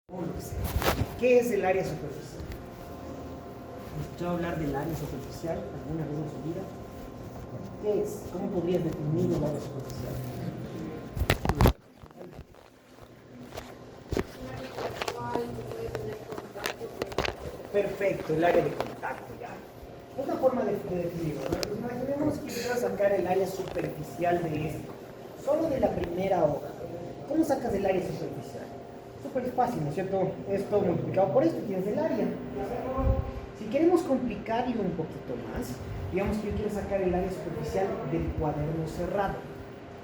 o lo que sea. ¿Qué es el área superficial? ¿Has escuchado hablar del área superficial alguna vez en su vida? ¿Qué es? ¿Cómo podrías definir el área superficial? Perfecto, el área de contacto, ya. Una forma de definirlo, ¿no? Imaginemos que quiero sacar el área superficial de esto, solo de la primera hoja. ¿Cómo sacas el área superficial? Súper fácil, ¿no es cierto? Esto multiplicado por esto, tienes el área. Si queremos complicarlo un poquito más, digamos que yo quiero sacar el área superficial del cuaderno cerrado,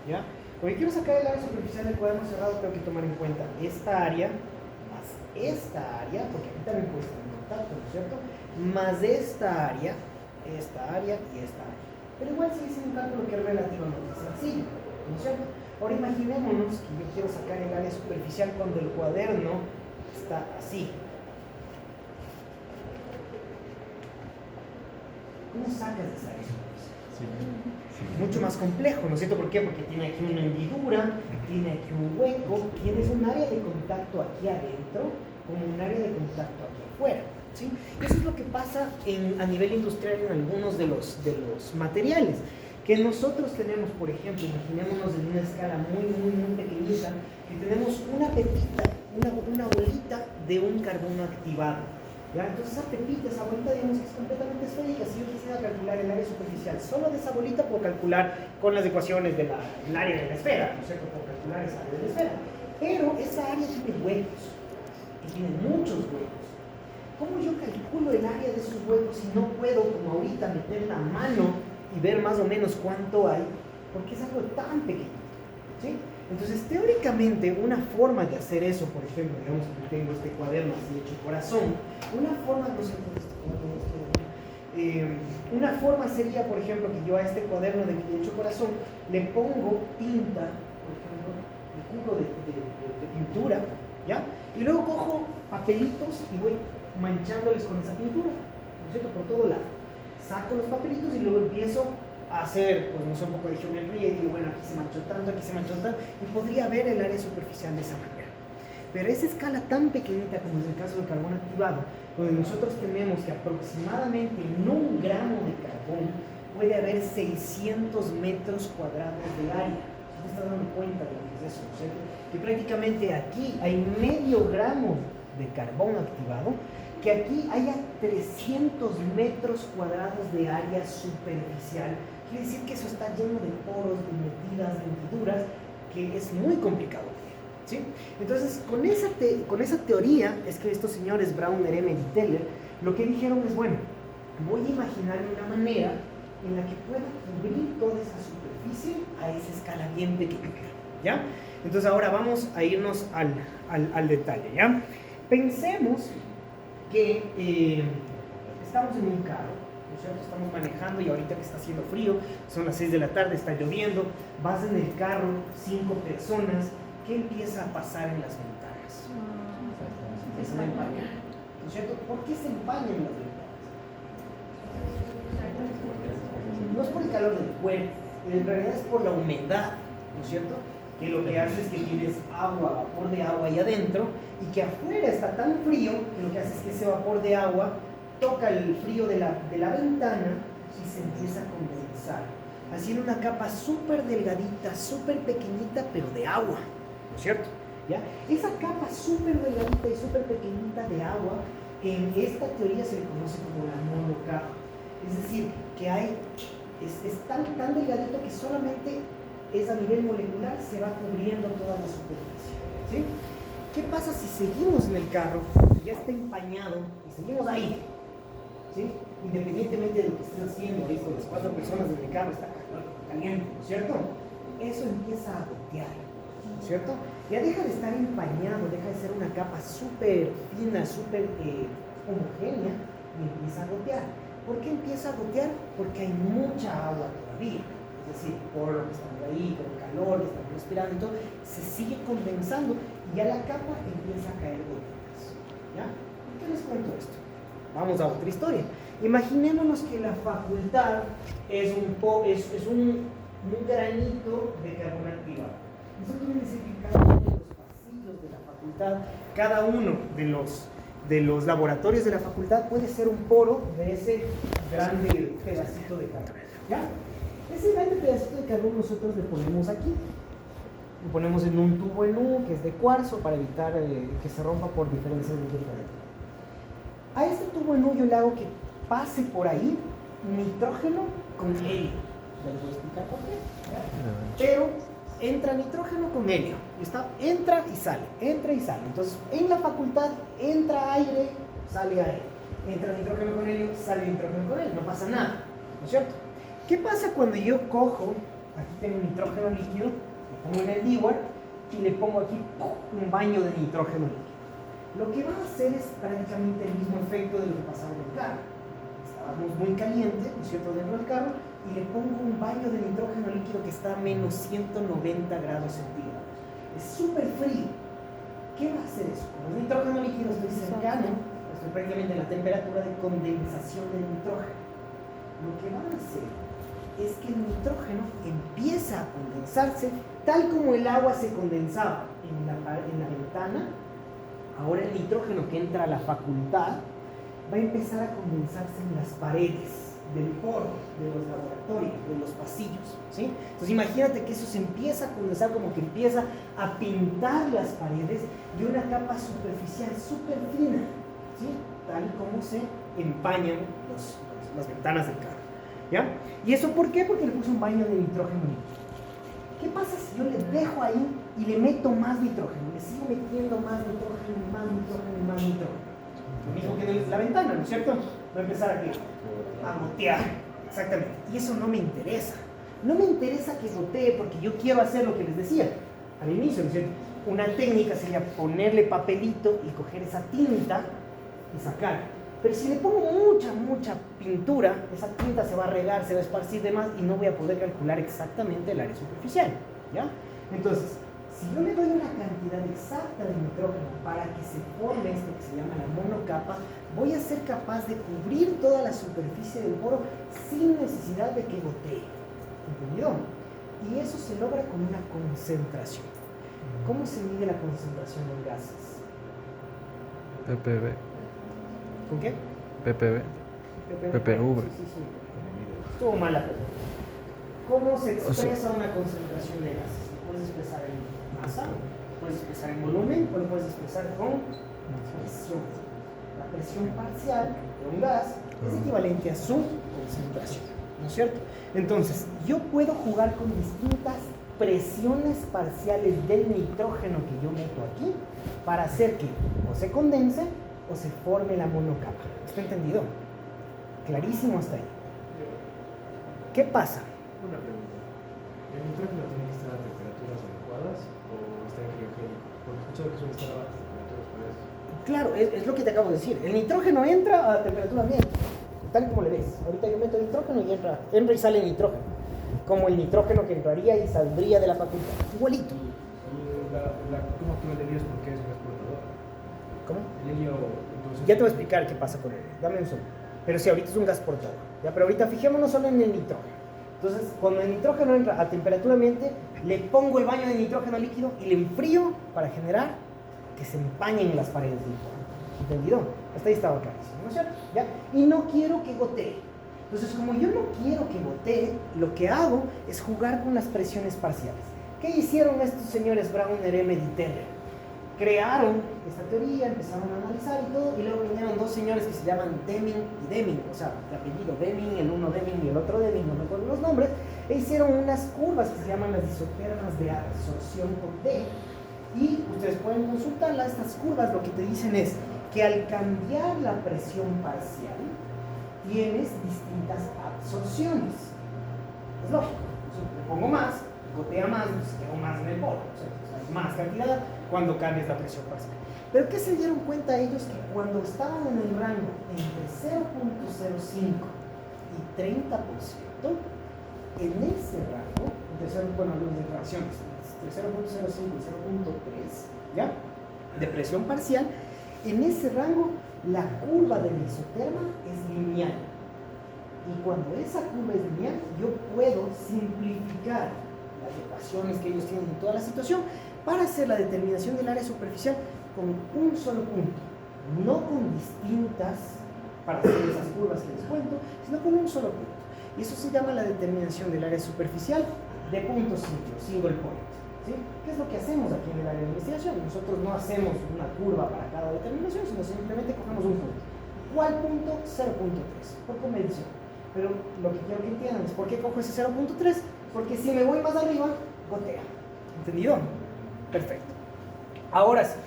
¿ya? Porque quiero sacar el área superficial del cuaderno cerrado, tengo que tomar en cuenta esta área, más esta área, porque aquí también puede estar en contacto, ¿no es cierto? Más esta área y esta área. Pero igual sigue siendo un cálculo que es relativamente sencillo, ¿no es cierto? Ahora imaginémonos que yo quiero sacar el área superficial cuando el cuaderno está así. ¿Cómo sacas esa área superficial? Sí. Mucho más complejo, ¿no es cierto? ¿Por qué? Porque tiene aquí una hendidura, tiene aquí un hueco, tienes un área de contacto aquí adentro, como un área de contacto aquí afuera, ¿sí? Eso es lo que pasa a nivel industrial en algunos de los materiales. Que nosotros tenemos, por ejemplo, imaginémonos en una escala muy pequeñita, que tenemos una pepita, una bolita de un carbono activado. ¿Ya? Entonces esa pepita, esa bolita, digamos que es completamente esférica. Si yo quisiera calcular el área superficial solo de esa bolita, puedo calcular con las ecuaciones del área de la esfera, ¿no es cierto? Puedo calcular esa área de la esfera. Pero esa área tiene huecos, y tiene muchos huecos. ¿Cómo yo calculo el área de esos huecos si no puedo, como ahorita, meter la mano y ver más o menos cuánto hay? Porque es algo tan pequeño, ¿sí? Entonces, teóricamente, una forma de hacer eso, por ejemplo, digamos que tengo este cuaderno así hecho corazón, una forma, no sé cómo una forma sería, por ejemplo, que yo a este cuaderno de hecho corazón le pongo tinta, por ejemplo, le cubro de pintura, ¿ya? Y luego cojo papelitos y voy manchándoles con esa pintura, ¿no es cierto? Por todo lado. Saco los papelitos y luego empiezo a hacer, pues no sé, un poco de geometría y digo, bueno, aquí se manchó tanto, aquí se manchó tanto, y podría ver el área superficial de esa manera. Pero esa escala tan pequeñita como es el caso del carbón activado, donde nosotros tenemos que aproximadamente en 1 gramo de carbón puede haber 600 metros cuadrados de área. ¿Te estás dando cuenta de lo que es eso? ¿Cierto? Que prácticamente aquí hay medio gramo de carbón activado, que aquí haya 300 metros cuadrados de área superficial. Quiere decir que eso está lleno de poros, de metidas, de hendiduras, que es muy complicado, ¿sí? Entonces, con esa teoría es que estos señores Brauner, Emmett y Teller lo que dijeron es, bueno, voy a imaginar una manera en la que pueda cubrir toda esa superficie a esa escala bien pequeña, ¿ya? Entonces ahora vamos a irnos al detalle, ¿ya? Pensemos que estamos en un carro, ¿no es cierto? Estamos manejando y ahorita que está haciendo frío, son las 6 de la tarde, está lloviendo, vas en el carro, 5 personas, ¿qué empieza a pasar en las ventanas? Empiezan a empañar, ¿no es cierto? ¿Por qué se empañan las ventanas? No es por el calor del cuerpo, en realidad es por la humedad, ¿no es cierto? Que lo que hace es que tienes agua, vapor de agua ahí adentro, y que afuera está tan frío que lo que hace es que ese vapor de agua toca el frío de la ventana y se empieza a condensar, haciendo una capa súper delgadita, súper pequeñita, pero de agua, ¿no es cierto? ¿Ya? Esa capa súper delgadita y súper pequeñita de agua, en esta teoría se le conoce como la monocapa. Es decir, que es tan delgadito que solamente es a nivel molecular, se va cubriendo toda la superficie, ¿sí? ¿Qué pasa si seguimos en el carro, y ya está empañado, y seguimos ahí, ¿sí? Independientemente de lo que estén haciendo, ahí con las 4 personas en el carro, está caliente, ¿no es cierto? Eso empieza a gotear, ¿no es cierto? Ya deja de estar empañado, deja de ser una capa súper fina, súper homogénea, y empieza a gotear. ¿Por qué empieza a gotear? Porque hay mucha agua todavía. Es decir, por lo que estamos ahí, por el calor que estamos respirando y todo, se sigue condensando y ya la capa empieza a caer gotitas, ¿ya? ¿Por qué les cuento esto? Vamos a otra historia. Imaginémonos que la facultad es un granito de carbón activado. Eso quiere decir que cada uno de los pasillos de la facultad, cada uno de los laboratorios de la facultad puede ser un poro de ese grande pedacito de carbón, ¿ya? Ese grande pedacito de carbón nosotros le ponemos aquí. Lo ponemos en un tubo en U que es de cuarzo para evitar que se rompa por diferencias de temperatura. A este tubo en U yo le hago que pase por ahí nitrógeno con helio. Ya les voy a explicar por qué. Pero entra nitrógeno con helio. Entra y sale, entra y sale. Entonces en la facultad entra aire, sale aire. Entra nitrógeno con helio, sale nitrógeno con helio. No pasa nada, ¿no es cierto? ¿Qué pasa cuando yo cojo, aquí tengo nitrógeno líquido, lo pongo en el dewar y le pongo aquí un baño de nitrógeno líquido? Lo que va a hacer es prácticamente el mismo efecto de lo que pasaba en el carro. Estábamos muy calientes, ¿no es cierto?, dentro del carro, y le pongo un baño de nitrógeno líquido que está a menos 190 grados centígrados. Es súper frío. ¿Qué va a hacer eso? Con el nitrógeno líquido estoy cercano, estoy prácticamente en la temperatura de condensación del nitrógeno. Lo que va a hacer es que el nitrógeno empieza a condensarse tal como el agua se condensaba en la ventana. Ahora el nitrógeno que entra a la facultad va a empezar a condensarse en las paredes del poro, de los laboratorios, de los pasillos, ¿sí? Entonces imagínate que eso se empieza a condensar, como que empieza a pintar las paredes de una capa superficial súper fina, ¿sí? Tal como se empañan las ventanas del carro, ¿ya? ¿Y eso por qué? Porque le puse un baño de nitrógeno líquido. ¿Qué pasa si yo le dejo ahí y le meto más nitrógeno? Le sigo metiendo más nitrógeno, más nitrógeno, más nitrógeno. Lo mismo que en la ventana, ¿no es cierto? Va a empezar a gotear. Exactamente. Y eso no me interesa. No me interesa que gotee porque yo quiero hacer lo que les decía al inicio, ¿no es cierto? Una técnica sería ponerle papelito y coger esa tinta y sacar. Pero si le pongo mucha pintura, esa tinta se va a regar, se va a esparcir de más y no voy a poder calcular exactamente el área superficial, ¿ya? Entonces, si yo le doy una cantidad exacta de nitrógeno para que se forme esto que se llama la monocapa, voy a ser capaz de cubrir toda la superficie del poro sin necesidad de que gotee. ¿Entendido? Y eso se logra con una concentración. ¿Cómo se mide la concentración en gases? ppb. ¿Con qué? ppb. ppv. Sí. Estuvo mala pregunta. ¿Cómo se expresa una concentración de gases? ¿Lo puedes expresar en masa? ¿Lo puedes expresar en volumen? ¿O lo puedes expresar con presión? La presión parcial de un gas es equivalente a su concentración, ¿no es cierto? Entonces, yo puedo jugar con distintas presiones parciales del nitrógeno que yo meto aquí para hacer que o se condense o se forme la monocapa. ¿Está entendido? Clarísimo hasta ahí. ¿Qué pasa? Una pregunta. ¿El nitrógeno tiene que estar a temperaturas adecuadas o está en criogénico? Porque he escuchado que suele estar a bajas temperaturas para eso. Claro, es lo que te acabo de decir. El nitrógeno entra a temperatura ambiente, tal como le ves. Ahorita yo meto nitrógeno y entra y sale nitrógeno. Como el nitrógeno que entraría y saldría de la facultad. Igualito. ¿Cómo actúa el helio? Es porque es un gas portador. ¿Cómo? El helio, entonces... Ya te voy a explicar qué pasa con él. Dame un segundo. Pero sí, ahorita es un gas portador. ¿Ya? Pero ahorita fijémonos solo en el nitrógeno. Entonces, cuando el nitrógeno entra a temperatura ambiente, le pongo el baño de nitrógeno líquido y le enfrío para generar que se empañen las paredes del poro. ¿Entendido? Hasta ahí estaba clarísimo, ¿no es cierto? ¿Ya? Y no quiero que gotee. Entonces, como yo no quiero que gotee, lo que hago es jugar con las presiones parciales. ¿Qué hicieron estos señores Brauner, Emmet y Teller? Crearon esta teoría, empezaron a analizar y todo, y luego vinieron dos señores que se llaman Deming y Deming, o sea, de apellido Deming, el uno Deming y el otro Deming, no me acuerdo los nombres, e hicieron unas curvas que se llaman las isotermas de absorción por D, y ustedes pueden consultarlas. Estas curvas lo que te dicen es que al cambiar la presión parcial, tienes distintas absorciones. Es lógico, le pongo más, gotea más, entonces tengo más en el poro, o sea, más cantidad cuando cambias la presión parcial. Pero ¿qué se dieron cuenta ellos? Que cuando estaban en el rango entre 0.05 y 30%, en ese rango, bueno, hablamos de fracciones, entre 0.05 y 0.3, ¿ya? De presión parcial, en ese rango la curva del isoterma es lineal. Y cuando esa curva es lineal, yo puedo simplificar las ecuaciones que ellos tienen en toda la situación para hacer la determinación del área superficial con un solo punto, no con distintas, para hacer esas curvas que les cuento, sino con un solo punto. Y eso se llama la determinación del área superficial de punto simple, single point. ¿Sí? ¿Qué es lo que hacemos aquí en el área de investigación? Nosotros no hacemos una curva para cada determinación, sino simplemente cogemos un punto. ¿Cuál punto? 0.3, por convención. Pero lo que quiero que entiendan es por qué cojo ese 0.3, porque si me voy más arriba, gotea. ¿Entendido? Perfecto. Ahora sí,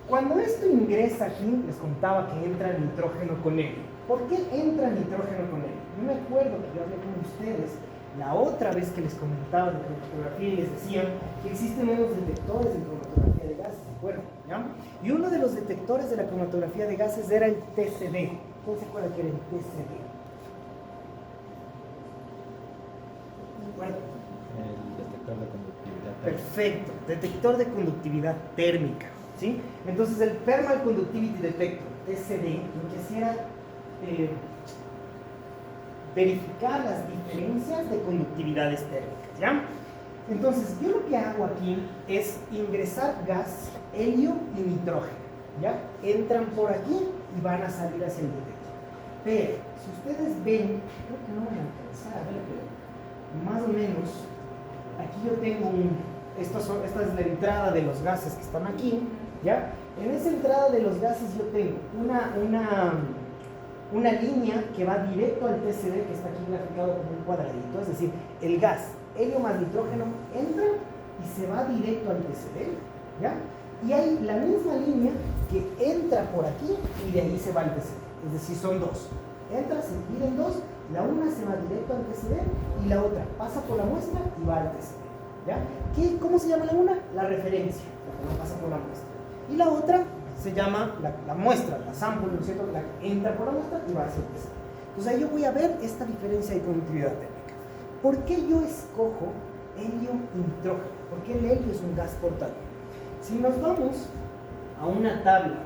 cuando esto ingresa aquí, les contaba que entra nitrógeno con helio. ¿Por qué entra nitrógeno con helio? Yo me acuerdo que yo hablé con ustedes la otra vez que les comentaba de cromatografía y les decía que existen unos detectores de cromatografía de gases, ¿se acuerdan? ¿Ya? Y uno de los detectores de la cromatografía de gases era el TCD. ¿Quién se acuerda que era el TCD? ¿Se acuerdan? El detector de conductividad. Perfecto, detector de conductividad térmica, ¿sí? Entonces el Thermal Conductivity Detector, TCD, lo que hacía era verificar las diferencias de conductividades térmicas, ¿ya? Entonces yo lo que hago aquí es ingresar gas, helio y nitrógeno, ¿ya? Entran por aquí y van a salir hacia el detector. Pero si ustedes ven, creo que no van a alcanzar a ver, pero más o menos aquí yo tengo esta es la entrada de los gases que están aquí, ¿ya? En esa entrada de los gases yo tengo una línea que va directo al TCD, que está aquí graficado como un cuadradito, es decir, el gas, helio más nitrógeno, entra y se va directo al TCD, ¿ya? Y hay la misma línea que entra por aquí y de ahí se va al TCD, es decir, son dos. Entra, se divide en dos, la una se va directo al TCD y la otra pasa por la muestra y va al TCD, ¿ya? ¿Cómo se llama la una? La referencia, la que no pasa por la muestra. Y la otra se llama la muestra, la sample, ¿no es cierto? La que entra por la muestra y va hacia el TCD. Entonces ahí yo voy a ver esta diferencia de conductividad térmica. ¿Por qué yo escojo helio y nitrógeno? Porque el helio es un gas portátil. Si nos vamos a una tabla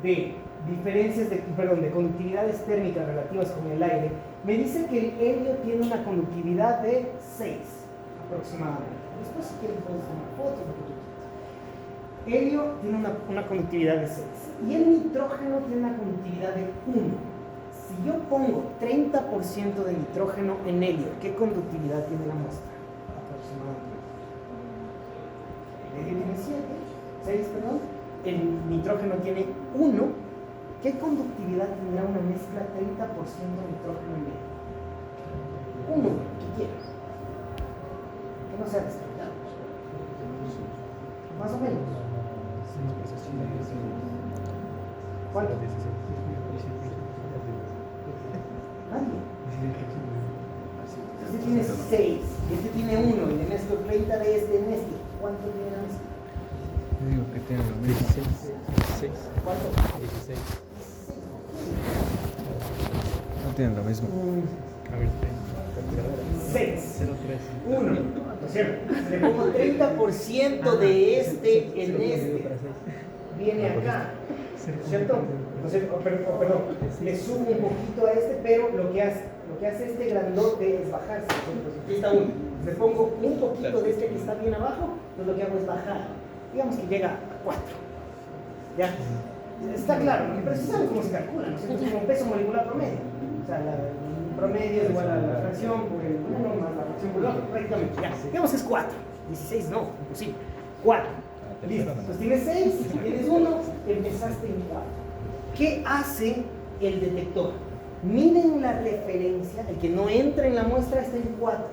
de diferencias de conductividades térmicas relativas con el aire, me dice que el helio tiene una conductividad de 6 aproximadamente. Después si quieren pueden tomar fotos, lo que tú quieras. Helio tiene una conductividad de 6 y el nitrógeno tiene una conductividad de 1. Si yo pongo 30% de nitrógeno en helio, ¿qué conductividad tiene la muestra? Aproximadamente. El helio tiene 6, perdón. El nitrógeno tiene 1. ¿Qué conductividad tendrá una mezcla 30% nitrógeno en helio? 1, ¿qué quieres? Que no sea descartado. Más o menos. ¿Cuánto? Nadie. Este tiene 6, este tiene 1, y le mezclo 30 de este en este. ¿Cuánto tiene la mezcla? Digo que tiene lo mismo. 16. ¿Cuánto? 16. No tienen lo mismo. A ver, 6. 0,3. 1. ¿No es cierto? Le pongo 30% de este en este. Viene acá. ¿Cierto? Entonces, perdón, le subo un poquito a este, pero lo que hace este grandote es bajarse. Entonces, aquí está 1. Le pongo un poquito de este que está bien abajo, entonces lo que hago es bajar. Digamos que llega a 4. ¿Ya? Está claro, pero sí saben cómo se calcula, ¿no? Es como peso molecular promedio. O sea, el promedio es igual a la fracción por el 1 más la fracción por el otro, prácticamente. Ya, digamos que es 4. 16 no, imposible. 4. Listo. Entonces tienes 6, tienes 1, empezaste en 4. ¿Qué hace el detector? Miren la referencia, el que no entra en la muestra está en 4.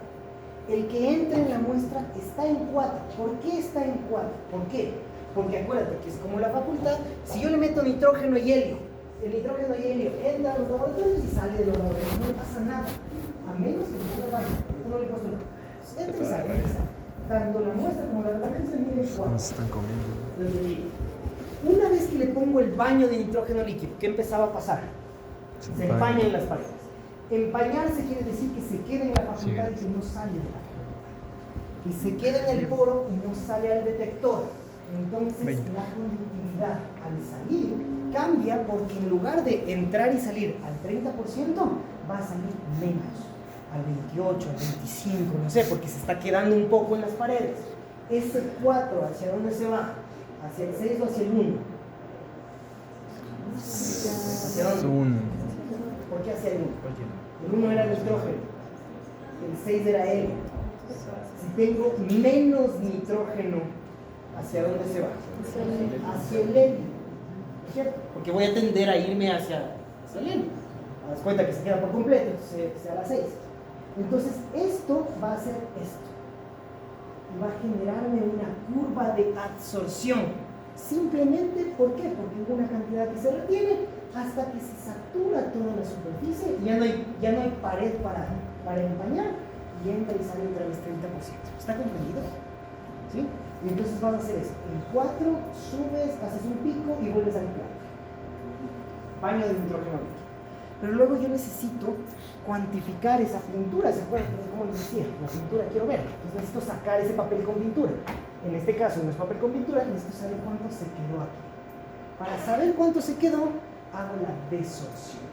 El que entra en la muestra está en 4. ¿Por qué está en 4? ¿Por qué? Porque acuérdate que es como la facultad, si yo le meto nitrógeno y helio, el nitrógeno y helio entra a los laboratorios y sale de los laboratorios, no le pasa nada, a menos que no le vaya, no le pasa nada. Entra y sale, tanto la muestra como la referencia miden 4. ¿Cómo se están comiendo? Una vez que le pongo el baño de nitrógeno líquido, ¿qué empezaba a pasar? Se empañan las paredes. Empañarse quiere decir que se queda en la facultad y que no sale de la facultad. Y se queda en el poro y no sale al detector. Entonces la conductividad al salir cambia porque en lugar de entrar y salir al 30%, va a salir menos, al 28, al 25, no sé, porque se está quedando un poco en las paredes. ese 4, ¿hacia dónde se va? ¿Hacia el 6 o hacia el 1? ¿Hacia dónde? Uno. ¿Por qué hacia el 1? Cualquiera. El 1 era nitrógeno, el 6 era helio. Si tengo menos nitrógeno, ¿hacia dónde se va? Hacia el helio. ¿Cierto? Porque voy a tender a irme hacia el helio. Te das cuenta que se queda por completo, se da la 6. Entonces, esto va a ser esto. Y va a generarme una curva de absorción. Simplemente, ¿por qué? Porque hubo una cantidad que se retiene hasta que se satura toda la superficie y ya no hay pared para empañar y entra y sale otra vez 30%. ¿Está comprendido? ¿Sí? Y entonces vas a hacer eso. En 4 subes, haces un pico y vuelves al 4. Baño de nitrógeno líquido. Pero luego yo necesito cuantificar esa pintura. ¿Se acuerdan? ¿Cómo les decía? La pintura quiero ver. Entonces necesito sacar ese papel con pintura. En este caso no es papel con pintura, necesito saber cuánto se quedó aquí. Para saber cuánto se quedó, hago la desorción.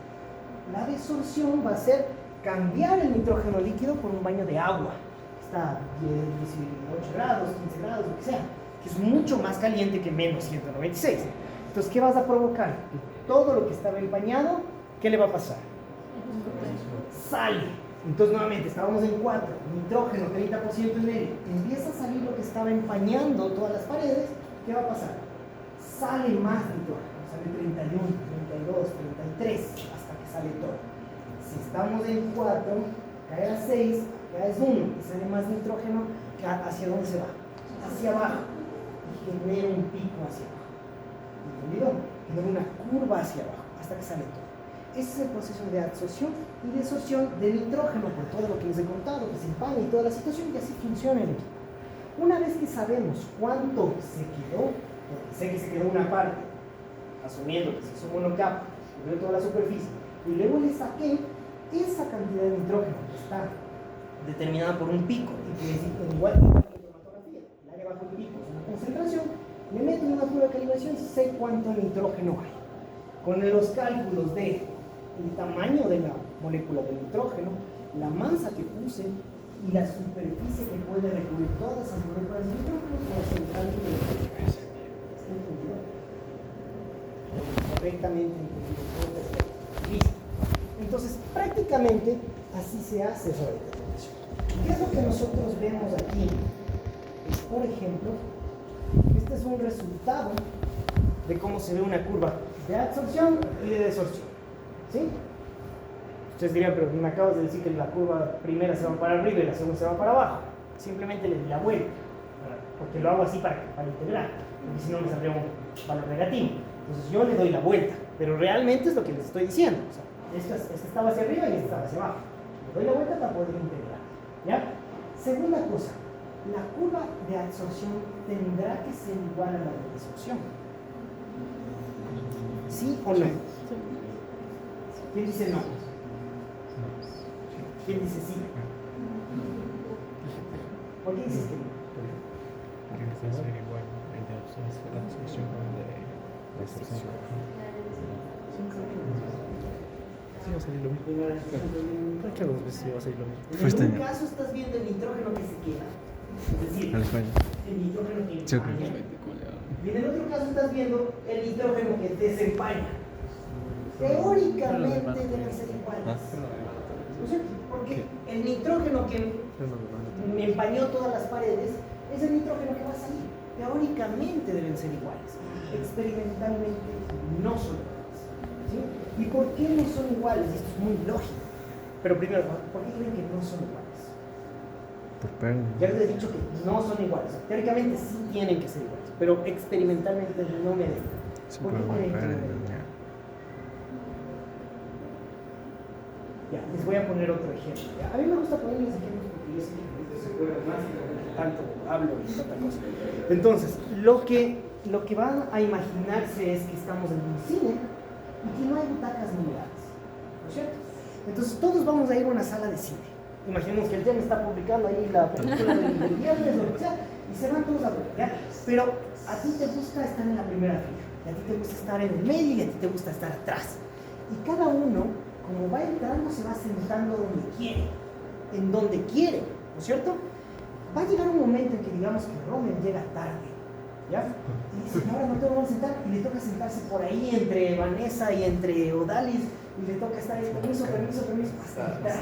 La desorción va a ser cambiar el nitrógeno líquido por un baño de agua. Está a 18 grados, 15 grados, lo que sea, que es mucho más caliente que menos 196. Entonces, ¿qué vas a provocar? Que todo lo que estaba empañado, ¿qué le va a pasar? Sale. Entonces, nuevamente, estábamos en 4, nitrógeno, 30% en helio. Empieza a salir lo que estaba empañando todas las paredes, ¿qué va a pasar? Sale más nitrógeno, sale 31, 32, 33, hasta que sale todo. Si estamos en 4, cae a 6, cae a 1 y sale más nitrógeno, ¿hacia dónde se va? Hacia abajo. Y genera un pico hacia abajo. ¿Entendido? Genera una curva hacia abajo, hasta que sale todo. Ese es el proceso de absorción y desorción de nitrógeno por todo lo que les he contado, que se empaña y toda la situación, y así funciona el equipo. Una vez que sabemos cuánto se quedó, porque sé que se quedó una parte, asumiendo que se hizo monocapa, cubrió toda la superficie, y luego le saqué esa cantidad de nitrógeno que está determinada por un pico, y que es igual que la cromatografía, el área bajo el pico es una concentración, le meto en una prueba de calibración y sé cuánto nitrógeno hay. Con los cálculos de el tamaño de la molécula de nitrógeno, la masa que puse y la superficie que puede recubrir todas esas moléculas de nitrógeno, puedo hacer el cálculo de la superficie. ¿Está entendido? Correctamente entendido. Listo. Entonces, prácticamente así se hace esa determinación. ¿Qué es lo que nosotros vemos aquí? Es, por ejemplo, este es un resultado de cómo se ve una curva de absorción y de desorción. ¿Sí? Ustedes dirían, pero me acabas de decir que la curva primera se va para arriba y la segunda se va para abajo. Simplemente le di la vuelta, porque lo hago así para integrar, porque si no me saldría un valor negativo. Entonces yo le doy la vuelta, pero realmente es lo que les estoy diciendo. O sea, esta estaba hacia arriba y esta estaba hacia abajo. Le doy la vuelta para poder integrar. ¿Ya? Segunda cosa, la curva de absorción tendrá que ser igual a la de desorción. ¿Sí o no? ¿Quién dice no? ¿Quién dice sí? ¿Por qué dices que no? Tiene que ser igual el de absorción con el de desorción. Sí, va a salir lo mismo. Creo que 2 veces va a salir lo mismo. En un caso estás viendo el nitrógeno que se queda. Es decir, el nitrógeno que empaña. Y en el otro caso estás viendo el nitrógeno que desempaña. Teóricamente deben ser iguales. ¿No es cierto? Porque el nitrógeno que me empañó todas las paredes es el nitrógeno que va a salir. Teóricamente deben ser iguales. Experimentalmente no son iguales. ¿Sí? ¿Y por qué no son iguales? Esto es muy lógico. Pero primero, ¿por qué creen que no son iguales? Por pérdida. Ya les he dicho que no son iguales. Teóricamente sí tienen que ser iguales, pero experimentalmente no me deben. ¿Por qué creen que no me deben? Ya, les voy a poner otro ejemplo. ¿Ya? A mí me gusta ponerles ejemplos porque yo sé que se acuerdan más y tanto hablo y tanta cosa. Entonces, lo que van a imaginarse es que estamos en un cine y que no hay butacas numeradas. ¿No es cierto? Entonces, todos vamos a ir a una sala de cine. Imaginemos que el Jen está publicando ahí la película del viernes o lo que sea, y se van todos a ver, ¿ya? Pero a ti te gusta estar en la primera fila, y a ti te gusta estar en el medio, y a ti te gusta estar atrás. Y cada uno, como va entrando, se va sentando donde quiere, en donde quiere, ¿no es cierto? Va a llegar un momento en que digamos que Rommel llega tarde, ¿ya? Y dice, ahora no tengo dónde sentar, y le toca sentarse por ahí entre Vanessa y entre Odalis, y le toca estar ahí, permiso, hasta entrar.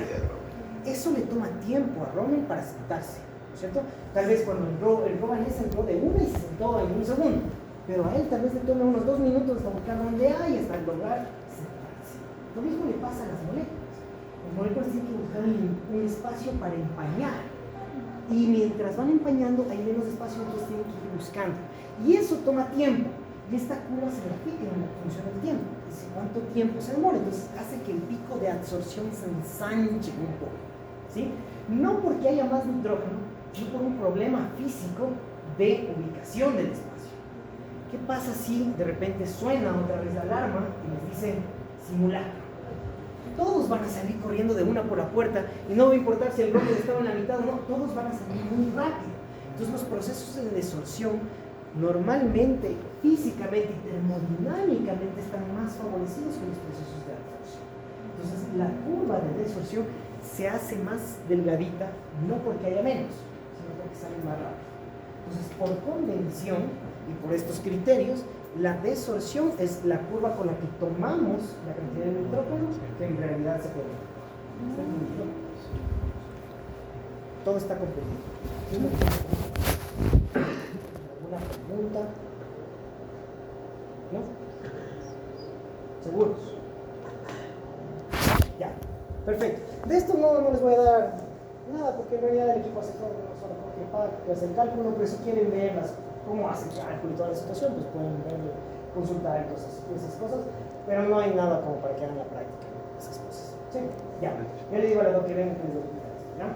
Eso le toma tiempo a Rommel para sentarse, ¿no es cierto? Tal vez cuando entró Vanessa entró de una y se sentó en un segundo, pero a él tal vez le tome unos 2 minutos hasta buscar dónde hay, hasta lograr sentarse. Lo mismo le pasa a las moléculas. Las moléculas tienen que buscar un espacio para empañar. Y mientras van empañando, hay menos espacio, entonces tienen que ir buscando. Y eso toma tiempo. Y esta curva se grafica en función del tiempo. Dice cuánto tiempo se demora. Entonces hace que el pico de absorción se ensanche un poco. ¿Sí? No porque haya más nitrógeno, sino por un problema físico de ubicación del espacio. ¿Qué pasa si de repente suena otra vez la alarma y les dice simulacro? Todos van a salir corriendo de una por la puerta y no va a importar si el bloque estaba en la mitad o no, todos van a salir muy rápido. Entonces los procesos de desorción normalmente, físicamente y termodinámicamente están más favorecidos que los procesos de absorción. Entonces la curva de desorción se hace más delgadita, no porque haya menos, sino porque sale más rápido. Entonces por convención y por estos criterios, la desorción es la curva con la que tomamos la cantidad de nitrógeno que en realidad se puede. Todo está comprendido. ¿Alguna pregunta? ¿No? ¿Seguros? Ya, perfecto. De esto no les voy a dar nada porque en realidad el equipo hace todo, no solo porque hace el cálculo, pero si quieren ver cómo hace el cálculo y toda la situación, pues pueden verlo, consultar y esas cosas, pero no hay nada como para que hagan la práctica esas cosas. ¿Sí? Ya, yo le digo a la doctora que les doy, ¿ya?